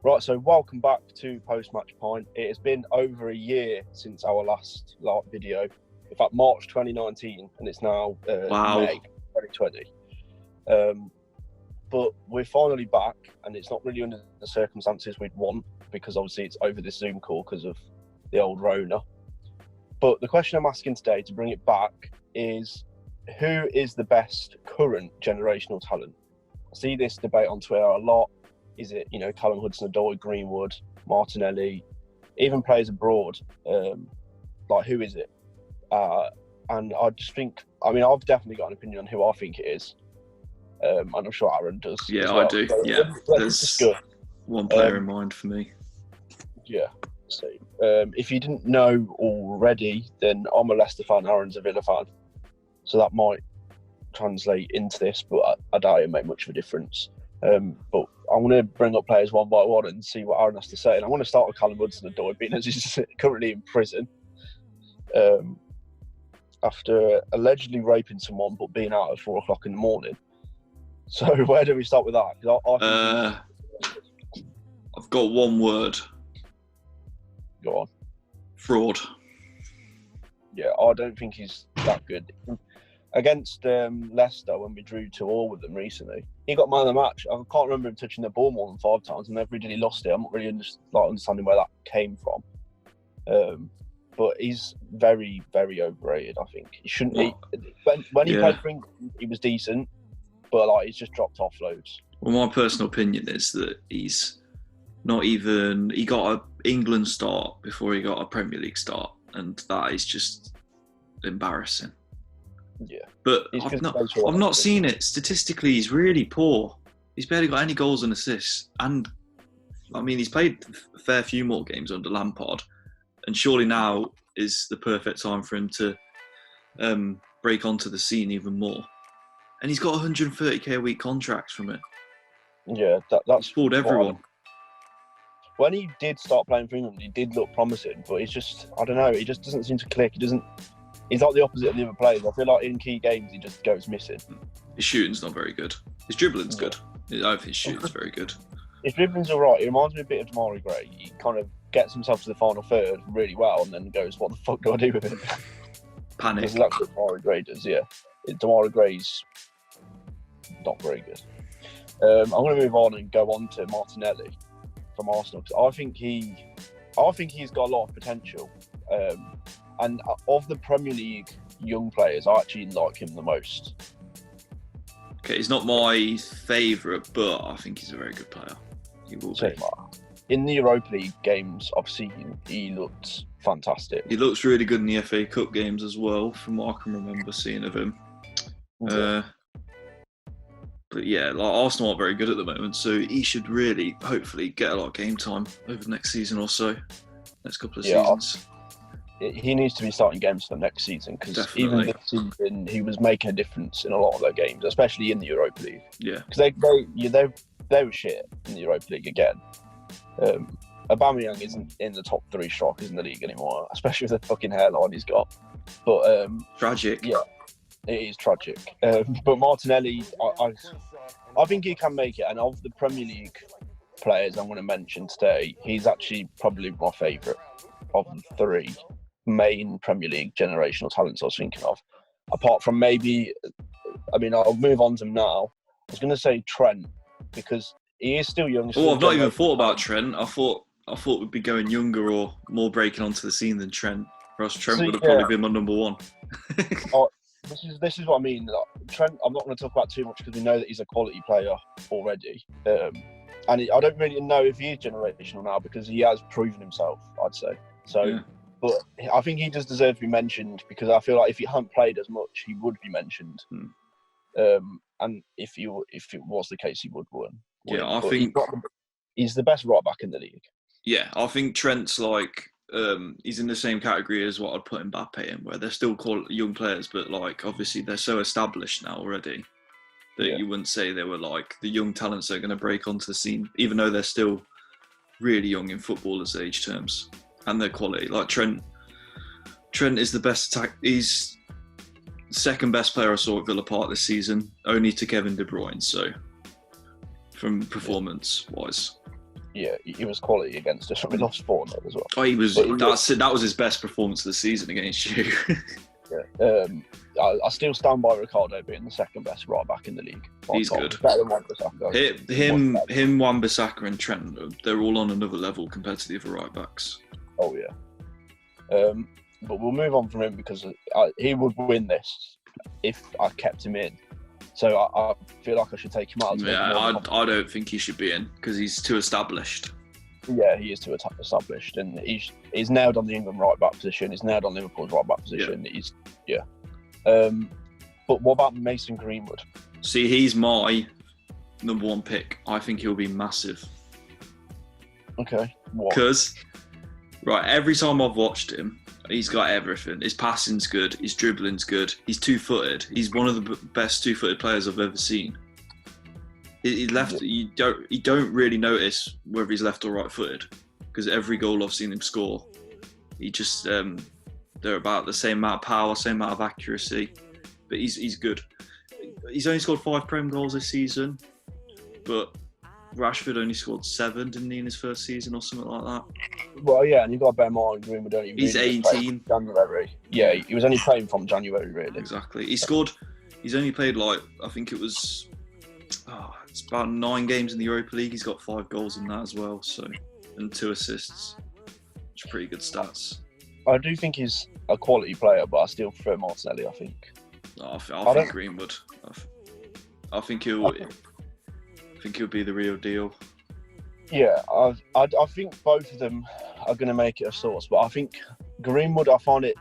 Right, so welcome back to Post-Match Pint. It has been over a year since our last video. In fact, March 2019, and it's now May 2020. But we're finally back, and it's not really under the circumstances we'd want, because obviously it's over this Zoom call because of the old Rona. But the question I'm asking today, to bring it back, is who is the best current generational talent? I see this debate on Twitter a lot. Is it, Callum Hudson-Odoi, Greenwood, Martinelli, even players abroad? Who is it? And I just think, I've definitely got an opinion on who I think it is. And I'm sure Aaron does. Yeah, well. I do. So, yeah, there's one player in mind for me. Yeah. So, if you didn't know already, then I'm a Leicester fan, Aaron's a Villa fan. So that might translate into this, but I doubt it make much of a difference. But I'm going to bring up players one by one and see what Aaron has to say. And I'm going to start with Callum Hudson-Odoi, being as he's currently in prison after allegedly raping someone but being out at 4 o'clock in the morning. So where do we start with that? I've got one word. Go on. Fraud. Yeah, I don't think he's that good. Against Leicester, when we drew 2-2 with them recently, he got man of the match. I can't remember him touching the ball more than 5 times, and every time he lost it. I'm not really understanding where that came from. But he's very, very overrated, I think. He shouldn't be. When he played for England, he was decent, but he's just dropped off loads. Well, my personal opinion is that he's not even... He got an England start before he got a Premier League start, and that is just embarrassing. Yeah, but I've not seen it. Statistically, he's really poor. He's barely got any goals and assists. And, he's played a fair few more games under Lampard. And surely now is the perfect time for him to break onto the scene even more. And he's got 130k a week contracts from it. Yeah, that's spoiled everyone. When he did start playing for England, he did look promising. But he's just, I don't know, he just doesn't seem to click. He's like the opposite of the other players. I feel like in key games, he just goes missing. His shooting's not very good. His dribbling's good. I don't think his shooting's very good. His dribbling's all right. It reminds me a bit of Demarai Gray. He kind of gets himself to the final third really well and then goes, what the fuck do I do with it? Panic. That's what Demarai Gray does, yeah. Demarai Gray's not very good. I'm going to move on and go on to Martinelli from Arsenal, because I think he's got a lot of potential. And of the Premier League young players, I actually like him the most. Okay, he's not my favourite, but I think he's a very good player. He will be. In the Europa League games, obviously, he looked fantastic. He looks really good in the FA Cup games as well, from what I can remember seeing of him. Yeah. But yeah, Arsenal aren't very good at the moment, so he should really, hopefully, get a lot of game time over the next season or so. Next couple of seasons. He needs to be starting games for the next season, because even this season he was making a difference in a lot of their games, especially in the Europa League. Yeah, because they were shit in the Europa League again. Aubameyang isn't in the top 3 strikers in the league anymore, especially with the fucking hairline he's got. But tragic. Yeah, it is tragic. But Martinelli, I think he can make it, and of the Premier League players I'm going to mention today, he's actually probably my favourite of the 3 main Premier League generational talents I was thinking of. Apart from maybe, I'll move on to him now. I was going to say Trent, because he is still young. I've not even thought about Trent. I thought we'd be going younger or more breaking onto the scene than Trent. Or else Trent would have probably been my number 1. This is what I mean. Trent, I'm not going to talk about too much because we know that he's a quality player already. And I don't really know if he is generational now, because he has proven himself, I'd say. So, yeah. But I think he does deserve to be mentioned, because I feel like if he hadn't played as much, he would be mentioned. And if it was the case, he would win. Yeah, I think he's the best right back in the league. Yeah, I think Trent's he's in the same category as what I'd put Mbappe in, where they're still young players, but obviously they're so established now already that you wouldn't say they were the young talents that are going to break onto the scene, even though they're still really young in footballers' age terms and their quality. Trent is the best he's second best player I saw at Villa Park this season, only to Kevin De Bruyne. So, from performance wise, Yeah, he was quality against us. We lost 4-0 as well. Oh, he was. That was his best performance of the season against you. Yeah. I still stand by Ricardo being the second best right back in the league. He's good. Better than Wan-Bissaka. Him, Wan-Bissaka, and Trent. They're all on another level compared to the other right backs. Oh yeah. But we'll move on from him because he would win this if I kept him in. So I feel like I should take him out. Yeah, I don't think he should be in because he's too established. Yeah, he is too established, and he's nailed on the England right back position. He's nailed on Liverpool's right back position. Yeah. But what about Mason Greenwood? See, he's my number one pick. I think he'll be massive. Okay. What? Because every time I've watched him, he's got everything. His passing's good. His dribbling's good. He's two-footed. He's one of the best two-footed players I've ever seen. You don't really notice whether he's left or right-footed because every goal I've seen him score, he just they're about the same amount of power, same amount of accuracy. But he's good. He's only scored 5 Prem goals this season, but Rashford only scored 7, didn't he, in his first season or something like that? Well, yeah, and you've got to bear in mind Greenwood only. He's 18. January. Yeah, he was only playing from January, really. Exactly. He's only played I think it was. It's about 9 games in the Europa League. He's got 5 goals in that as well, and 2 assists, which are pretty good stats. I do think he's a quality player, but I still prefer Martinelli. I think. I think Greenwood. I think he'll be the real deal. Yeah, I think both of them are going to make it a source, but I think Greenwood, I find it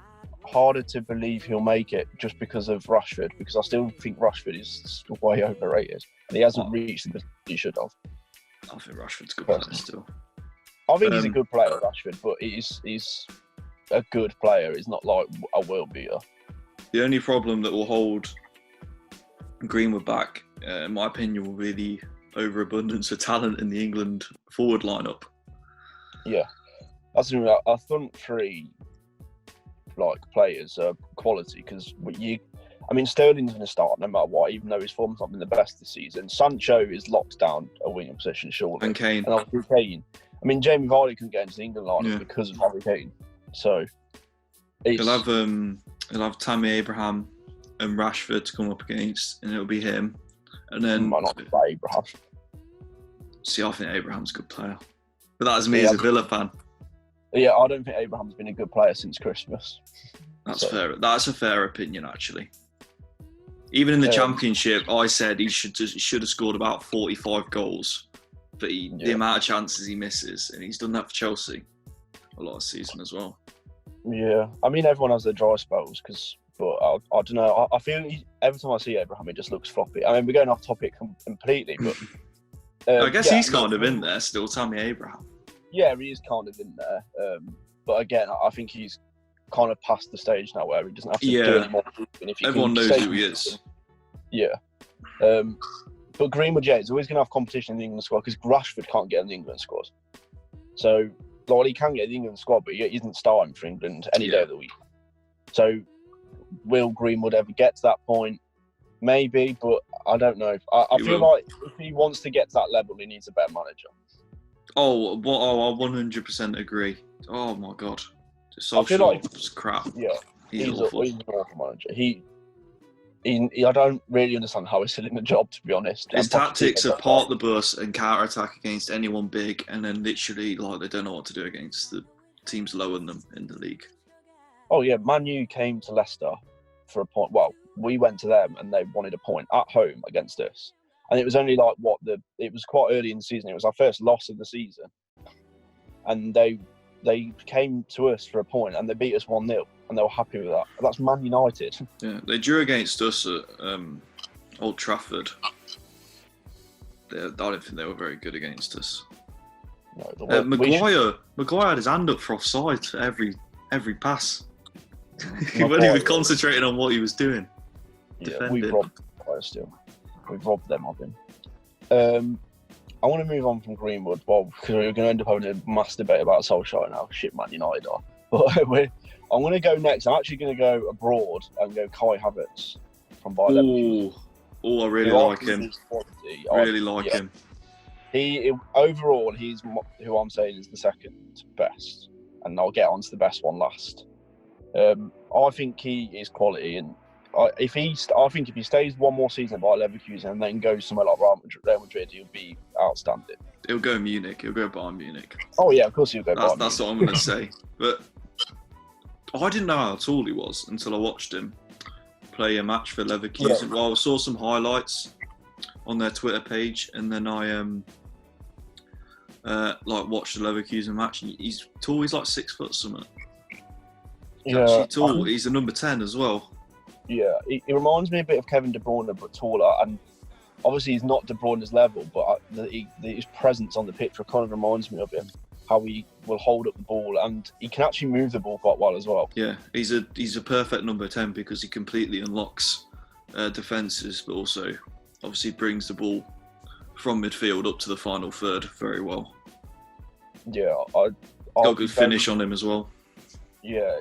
harder to believe he'll make it just because of Rashford, because I still think Rashford is way overrated and he hasn't reached the position he should have. I think Rashford's a good player still. I think he's a good player, Rashford, but he's a good player. He's not like a world beater. The only problem that will hold Greenwood back, in my opinion, will be the overabundance of talent in the England forward lineup. Yeah, that's our front three players are quality because Sterling's going to start no matter what, even though his form's not been the best this season. Sancho is locked down a winning position, surely. And Kane. And obviously Kane. Jamie Vardy couldn't get into the England lineup because of Harry Kane. So he'll have Tammy Abraham and Rashford to come up against, and it'll be him. And then might not be Abraham. See, I think Abraham's a good player, but that's me as a Villa fan. Yeah, I don't think Abraham's been a good player since Christmas. That's fair. That's a fair opinion, actually. Even in the Championship, I said he should have scored about 45 goals, but the amount of chances he misses, and he's done that for Chelsea a lot of season as well. Yeah, everyone has their dry spells, but I don't know. I feel every time I see Abraham, it just looks floppy. We're going off topic completely, but I guess he's kind of in there still, Tammy Abraham. Yeah, he is kind of in there. But again, I think he's kind of past the stage now where he doesn't have to do any more. Everyone knows who he is. Yeah. But Greenwood, he's always going to have competition in the England squad because Rashford can't get in the England squad. So, he can get in the England squad, but he isn't starting for England any day of the week. So, will Greenwood ever get to that point? Maybe, but I don't know. I feel like if he wants to get to that level, he needs a better manager. I 100% agree. Oh my god, I feel like it's crap. Yeah, he's awful. He's an awful manager. I don't really understand how he's still in the job, to be honest. His tactics are park the bus and counter attack against anyone big, and then literally they don't know what to do against the teams lower than them in the league. Oh yeah, Man U came to Leicester for a point. Well, we went to them and they wanted a point at home against us. And it was only it was quite early in the season. It was our first loss of the season. And they came to us for a point and they beat us 1-0 and they were happy with that. That's Man United. Yeah, they drew against us at Old Trafford. I don't think they were very good against us. No, Maguire had his hand up for offside for every pass. He wasn't even concentrating on what he was doing. Defending. We've robbed them of him. I want to move on from Greenwood, because we're going to end up having a mass debate about Solskjaer now. Shit, Man United are. But I'm going to go next. I'm actually going to go abroad and go Kai Havertz from Bayer Leverkusen. I really like him. Really like him. Overall, he's who I'm saying is the second best, and I'll get on to the best one last. I think he is quality, and I think if he stays one more season at Bayer Leverkusen and then goes somewhere like Real Madrid, he'll be outstanding. He'll go Munich. He'll go Bayern Munich. Oh yeah, of course he'll go Bayern. That's what I'm going to say. But I didn't know how tall he was until I watched him play a match for Leverkusen. Yeah. Well, I saw some highlights on their Twitter page, and then I watched the Leverkusen match. And he's tall. He's like 6 foot something. He's actually tall. He's a number 10 as well. Yeah, he reminds me a bit of Kevin De Bruyne, but taller. And obviously, he's not De Bruyne's level, but his presence on the pitch kind of reminds me of him. How he will hold up the ball, and he can actually move the ball quite well as well. Yeah, he's a perfect number 10 because he completely unlocks defences, but also obviously brings the ball from midfield up to the final third very well. Yeah, got a good finish on him as well. Yeah,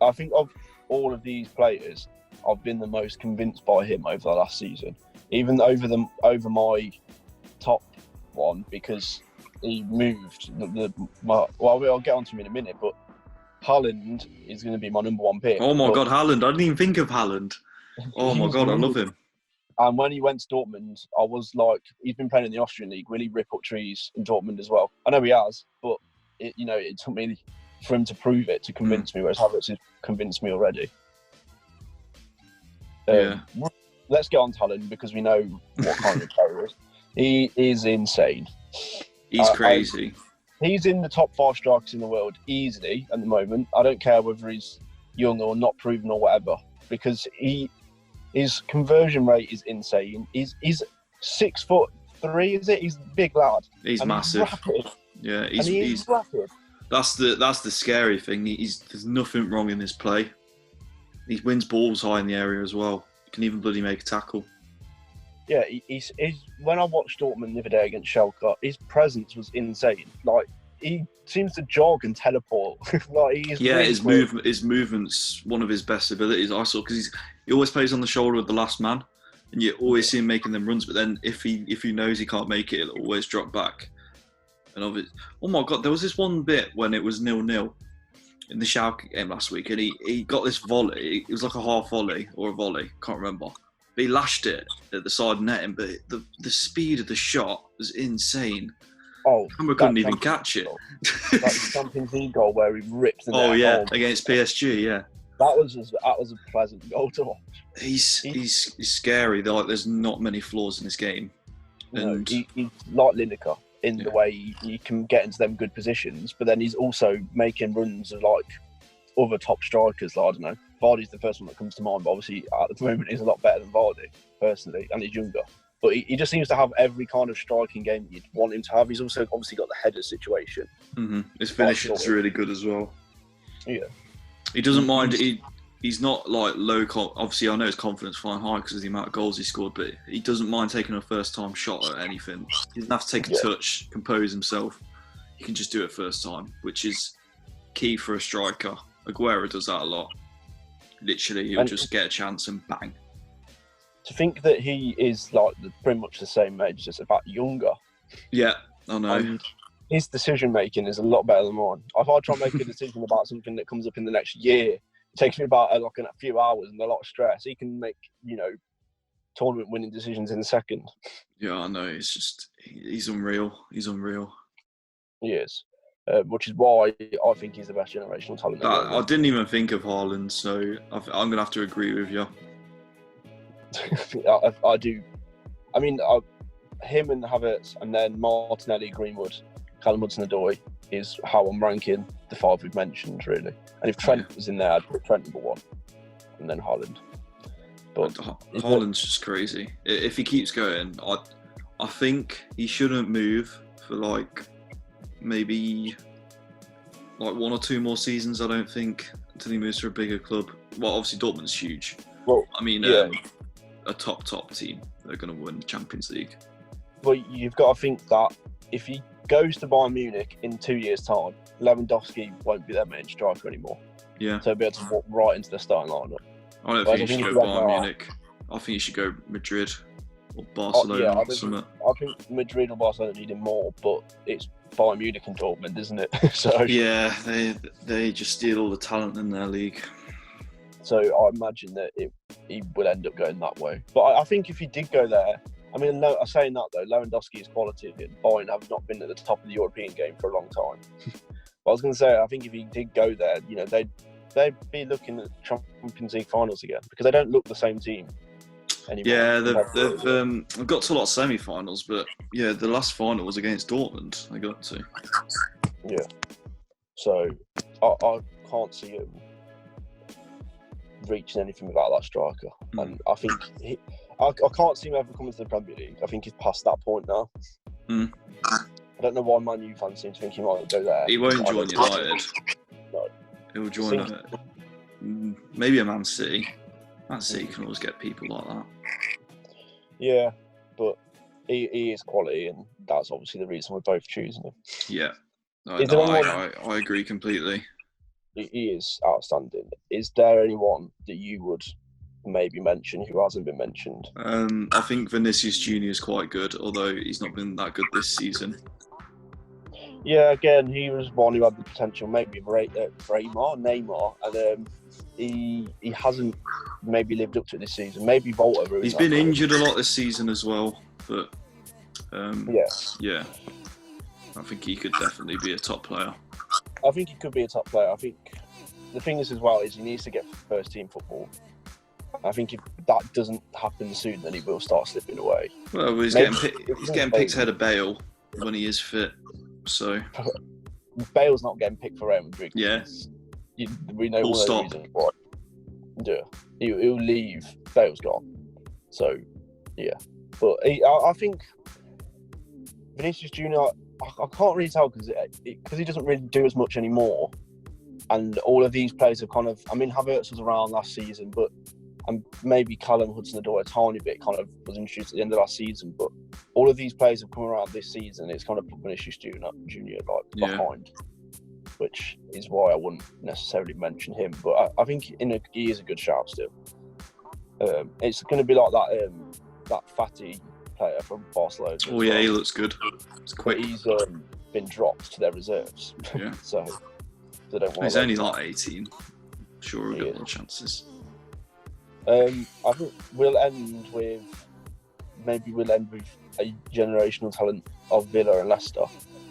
I think of all of these players, I've been the most convinced by him over the last season, even over my top one, because he moved I'll get on to him in a minute, but Haaland is going to be my number one pick. Oh my God, Haaland! I didn't even think of Haaland. Oh my God, I love him. And when he went to Dortmund, I was like, he's been playing in the Austrian league. Will he rip up trees in Dortmund as well? I know he has, but it took me for him to prove it, to convince me, whereas Havertz has convinced me already. Let's get on to Haaland, because we know what kind of player he is. He is insane. He's crazy. He's in the top 5 strikers in the world easily at the moment. I don't care whether he's young or not proven or whatever, because his conversion rate is insane. He's 6'3", is it? He's a big lad. He's massive. He's rapid. Yeah, he's rapid. That's the scary thing. There's nothing wrong in his play. He wins balls high in the area as well. He can even bloody make a tackle. Yeah, he's when I watched Dortmund the other day against Schalke, his presence was insane. Like, he seems to jog and teleport. His movement's one of his best abilities. I saw, because he always plays on the shoulder of the last man, and you always see him making them runs. But then if he knows he can't make it, he'll always drop back. And oh my God, there was this one bit when it was 0-0 in the Schalke game last week, and he got this volley. It was like a half volley or a volley, can't remember. But he lashed it at the side netting, but the speed of the shot was insane. Oh, the camera couldn't even catch it. That Champions League goal where he ripped the net. Oh yeah, against PSG, yeah. That was a pleasant goal to watch. He's scary. There's not many flaws in this game. And he's like Lineker in the way he can get into them good positions, but then he's also making runs of like other top strikers. Like, I don't know. Vardy's the first one that comes to mind, but obviously at the moment he's a lot better than Vardy, personally, and he's younger. But he just seems to have every kind of striking game you'd want him to have. He's also obviously got the header situation. Mm-hmm. His finishing's really good as well. Yeah. He doesn't mind. He's not like low. Obviously, I know his confidence flying high because of the amount of goals he scored, but he doesn't mind taking a first-time shot at anything. He doesn't have to take a touch, compose himself. He can just do it first time, which is key for a striker. Aguero does that a lot. Literally, he'll just get a chance and bang. To think that he is like pretty much the same age, just about younger. Yeah, I know. And his decision making is a lot better than mine. If I try and make a decision about something that comes up in the next year, it takes me about a few hours and a lot of stress. He can make tournament winning decisions in a second. Yeah, I know. It's just he's unreal. He's unreal. He is. Which is why I think he's the best generational talent. I didn't even think of Haaland, so I'm going to have to agree with you. I do. I mean, him and Havertz, and then Martinelli, Greenwood, Callum Hudson-Odoi is how I'm ranking the 5 we've mentioned, really. And if Trent was in there, I'd put Trent number 1, and then Haaland. But Haaland's just crazy. If he keeps going, I think he shouldn't move for maybe 1 or 2 more seasons. I don't think, until he moves to a bigger club. Well, obviously Dortmund's huge. Well, I mean, a top team. They're going to win the Champions League. Well, you've got to think that if he goes to Bayern Munich in 2 years' time, Lewandowski won't be their main striker anymore. Yeah. So he'll be able to walk right into the starting lineup. I don't think he should go Bayern Munich. I think he should go Madrid or Barcelona or something. I think Madrid or Barcelona need him more, but it's Bayern Munich and Dortmund, isn't it? So yeah, they just steal all the talent in their league. So I imagine that he will end up going that way. But I think if he did go there, I mean, I'm saying that though, Lewandowski is quality, and Bayern have not been at the top of the European game for a long time. But I was going to say, I think if he did go there, you know, they'd be looking at Champions League finals again, because they don't look the same team anymore. Yeah, they've got to a lot of semi-finals, but yeah, the last final was against Dortmund. They got to. Yeah. So I can't see him reaching anything without that striker, and I think I can't see him ever coming to the Premier League. I think he's past that point now. I don't know why Man U fans seem to think he might go there. He won't join United. No. He'll join maybe a Man City. Man City can always get people like that. Yeah, but he is quality, and that's obviously the reason we're both choosing him. Yeah, I agree completely. He is outstanding. Is there anyone that you would maybe mention who hasn't been mentioned? I think Vinicius Junior is quite good, although he's not been that good this season. Yeah, again, he was one who had the potential, maybe Neymar, and he hasn't maybe lived up to it this season. Maybe Volta. He's been injured a lot this season as well, but yeah, I think he could definitely be a top player. I think he could be a top player. I think the thing is as well is he needs to get first team football. I think if that doesn't happen soon, then he will start slipping away. Well, he's getting picked ahead of Bale when he is fit. So Bale's not getting picked for Real Madrid. Yeah, we know all the reasons why. Yeah, he'll leave. Bale's gone. So yeah, but I think Vinicius Junior. I can't really tell because he doesn't really do as much anymore, and all of these players have kind of. I mean, Havertz was around last season, but maybe Callum Hudson-Odoi a tiny bit kind of was introduced at the end of last season. But all of these players have come around this season. It's kind of put Vinicius Junior behind, which is why I wouldn't necessarily mention him. But I think he is a good shout still. It's going to be like that fatty player from Barcelona. Oh yeah, he looks good. It's quick. But he's been dropped to their reserves. Yeah. so they don't want. He's only like 18. Sure, we'll get more chances. I think we'll end with a generational talent of Villa and Leicester.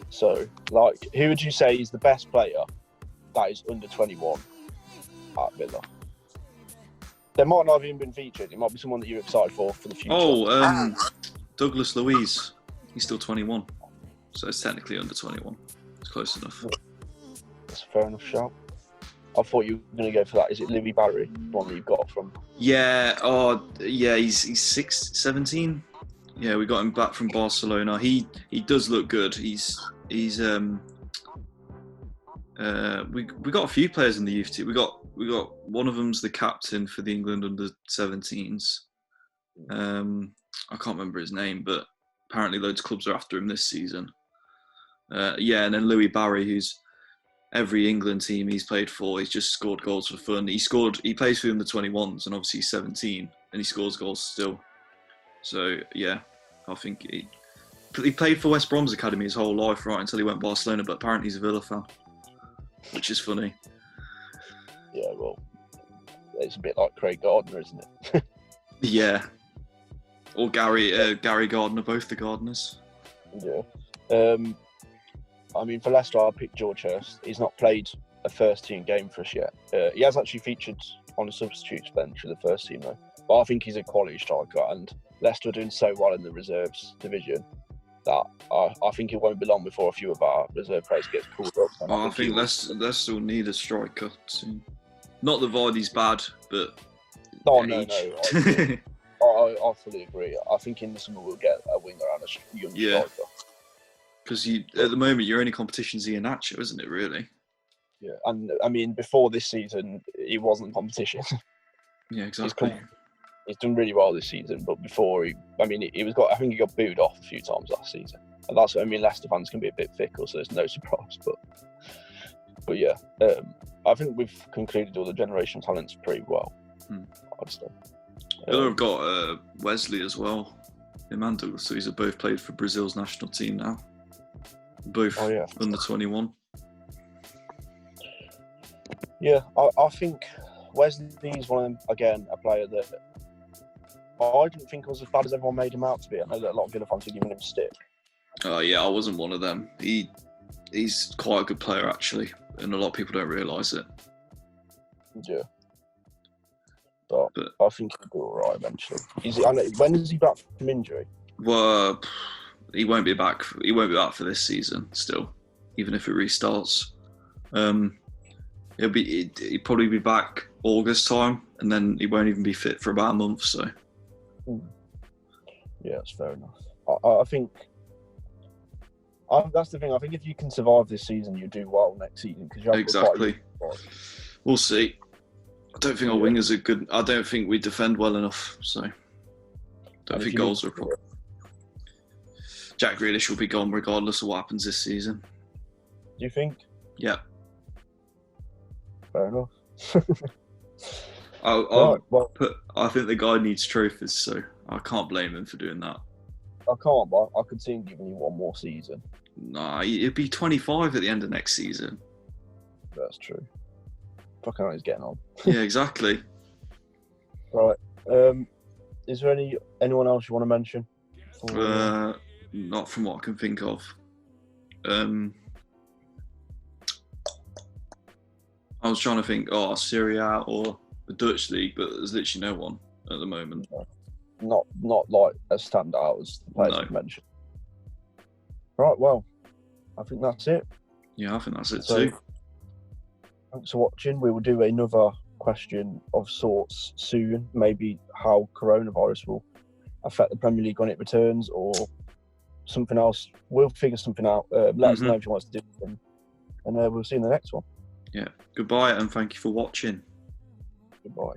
So, like, who would you say is the best player that is under 21 at Villa? They might not have even been featured. It might be someone that you're excited for the future. Douglas Luiz. He's still 21, so it's technically under 21. It's close enough. That's a fair enough shout. I thought you were going to go for that. Is it Louis Barry, the one that you've got from? Yeah. He's 17. Yeah, we got him back from Barcelona. He does look good. We got a few players in the youth team. We got one of them's the captain for the England under 17s. I can't remember his name, but apparently loads of clubs are after him this season. And then Louis Barry, who's every England team he's played for, he's just scored goals for fun. He plays for them the 21s, and obviously he's 17, and he scores goals still. So yeah, I think he played for West Brom's academy his whole life, right, until he went Barcelona. But apparently he's a Villa fan, which is funny. Yeah, well, it's a bit like Craig Gardner, isn't it? Yeah, or Gary Gardner, both the Gardners. Yeah. I mean, for Leicester, I picked George Hurst. He's not played a first-team game for us yet. He has actually featured on the substitutes bench for the first team, though. But I think he's a quality striker, and Leicester are doing so well in the reserves division that I think it won't be long before a few of our reserve players get called up. I think Leicester will need a striker soon. Not that Vardy's bad, but... No. I fully agree. I think in the summer we'll get a winger and a young striker. Because at the moment, your only competition's Iheanacho, isn't it, really? Yeah, and I mean, before this season, he wasn't competition. Yeah, exactly. He's done really well this season, but before I think he got booed off a few times last season. And that's what I mean, Leicester fans can be a bit fickle, so there's no surprise. But yeah, I think we've concluded all the generational talents pretty well, I'd say. Villa have got Wesley as well. Him and Douglas Luiz have both played for Brazil's national team now. Both under 21. Yeah, I think Wesley's one of them, again, a player that I didn't think was as bad as everyone made him out to be. I know that a lot of Villa fans are giving him stick. Yeah, I wasn't one of them. He's quite a good player, actually, and a lot of people don't realise it. Yeah. But I think he'll be all right eventually. When is he back from injury? Well, he won't be back. He won't be back for this season. Still, even if it restarts, he'll probably be back August time, and then he won't even be fit for about a month. So, yeah, that's fair enough. I think that's the thing. I think if you can survive this season, you do well next season because you have exactly. We'll see. I don't think our wingers are good. I don't think we defend well enough. So, don't think goals are a problem. Jack Grealish will be gone regardless of what happens this season. Do you think? Yeah. Fair enough. I think the guy needs trophies, so I can't blame him for doing that. I can't, but I could see him giving you one more season. Nah, he'd be 25 at the end of next season. That's true. Fucking hell, he's getting on. Yeah, exactly. Right. Is there anyone else you want to mention? Not from what I can think of. I was trying to think, Serie A or the Dutch league, but there's literally no one at the moment. Not like as standout as the players you mentioned. Right, well, I think that's it. Yeah, I think that's it too. Thanks for watching. We will do another question of sorts soon. Maybe how coronavirus will affect the Premier League when it returns, or something else. We'll figure something out. Let us know if you want us to do something, and we'll see you in the next one. Yeah. Goodbye, and thank you for watching. Goodbye.